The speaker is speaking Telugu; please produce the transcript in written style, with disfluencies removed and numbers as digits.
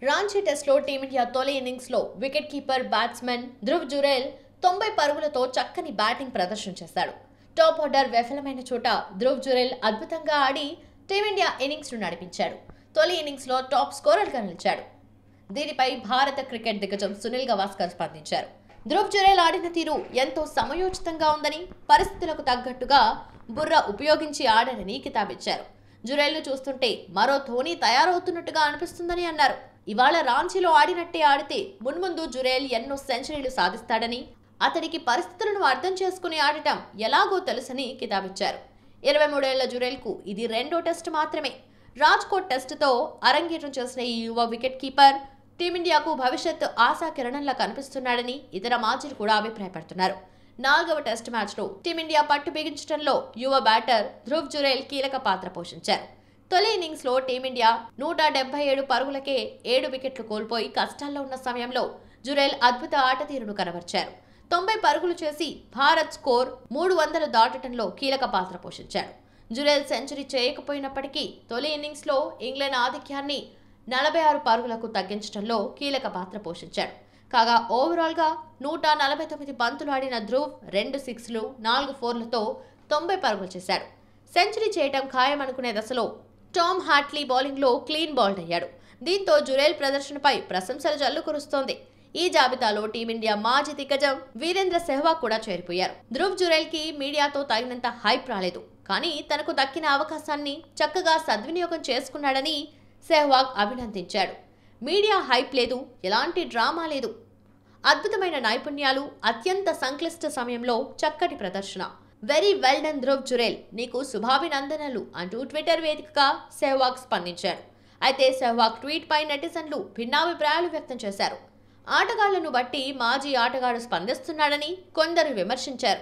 రాంచీ టెస్ట్లో టీమిండియా తొలి ఇన్నింగ్స్లో wicket keeper batsmen Dhruv Jurel 90 పరుగులతో చక్కని బ్యాటింగ్ ప్రదర్శన చేశాడు. టాప్ ఆర్డర్ విఫలమైన చోట ధ్రువ్ జురేల్ అద్భుతంగా ఆడి టీమిండియా ఇన్నింగ్స్ను నడిపించాడు. తొలి ఇన్నింగ్స్లో టాప్ స్కోరర్గా నిలిచాడు. దీనిపై భారత క్రికెట్ దిగ్గజం సునీల్ గవాస్కర్ స్పందించారు. ధ్రువ్ జురేల్ ఆడిన తీరు ఎంతో సమయోచితంగా ఉందని, పరిస్థితులకు తగ్గట్టుగా బుర్ర ఉపయోగించి ఆడారని కితాబిచ్చారు. జురేల్ను చూస్తుంటే మరో ధోని తయారవుతున్నట్టుగా అనిపిస్తుందని అన్నారు. ఇవాళ రాంచీలో ఆడినట్టే ఆడితే మున్ముందు జురేల్ ఎన్నో సెంచరీలు సాధిస్తాడని, అతడికి పరిస్థితులను అర్థం చేసుకుని ఆడటం ఎలాగో తెలుసని కితాబిచ్చారు. 23 ఏళ్ల జురేల్కు ఇది రెండో టెస్టు మాత్రమే. రాజ్కోట్ టెస్టుతో అరంగేట్రం చేసిన ఈ యువ వికెట్ కీపర్ టీమిండియాకు భవిష్యత్ ఆశాకిరణంలా కనిపిస్తున్నాడని ఇతర మాజీలు కూడా అభిప్రాయపడుతున్నారు. 4వ టెస్ట్ మ్యాచ్లో టీమిండియా పట్టు బిగించడంలో యువ బ్యాటర్ ధ్రువ్ జురేల్ కీలక పాత్ర పోషించారు. తొలి ఇన్నింగ్స్లో టీమిండియా 177 పరుగులకే 7 వికెట్లు కోల్పోయి కష్టాల్లో ఉన్న సమయంలో జురేల్ అద్భుత ఆటతీరును కనబర్చారు. 90 పరుగులు చేసి భారత్ స్కోర్ 300 దాటడంలో కీలక పాత్ర పోషించాడు. జురేల్ సెంచరీ చేయకపోయినప్పటికీ తొలి ఇన్నింగ్స్లో ఇంగ్లాండ్ ఆధిక్యాన్ని 46 పరుగులకు తగ్గించడంలో కీలక పాత్ర పోషించాడు. కాగా ఓవరాల్గా 149 బంతులు ఆడిన ధ్రువ్ 2 సిక్స్లు 4 ఫోర్లతో 90 పరుగులు చేశాడు. సెంచరీ చేయడం ఖాయమనుకునే దశలో టామ్ హార్ట్లీ బౌలింగ్లో క్లీన్ బౌల్డ్ అయ్యాడు. దీంతో జురేల్ ప్రదర్శనపై ప్రశంసల జల్లు కురుస్తోంది. ఈ జాబితాలో టీమిండియా మాజీ దిగ్గజం వీరేంద్ర సెహ్వాగ్ కూడా చేరిపోయారు. ధ్రువ్ జురేల్కి మీడియాతో తగినంత హైప్ రాలేదు, కానీ తనకు దక్కిన అవకాశాన్ని చక్కగా సద్వినియోగం చేసుకున్నాడని సెహ్వాగ్ అభినందించాడు. మీడియా హైప్ లేదు, ఎలాంటి డ్రామా లేదు, అద్భుతమైన నైపుణ్యాలు, అత్యంత సంక్లిష్ట సమయంలో చక్కటి ప్రదర్శన. Very well done Dhruv Jurel, నీకు శుభాభినందనలు అంటూ ట్విట్టర్ వేదికగా సెహ్వాగ్ స్పందించారు. అయితే సెహ్వాగ్ ట్వీట్ పై నెటిజన్లు భిన్నాభిప్రాయాలు వ్యక్తం చేశారు. ఆటగాళ్లను బట్టి మాజీ ఆటగాడు స్పందిస్తున్నాడని కొందరు విమర్శించారు.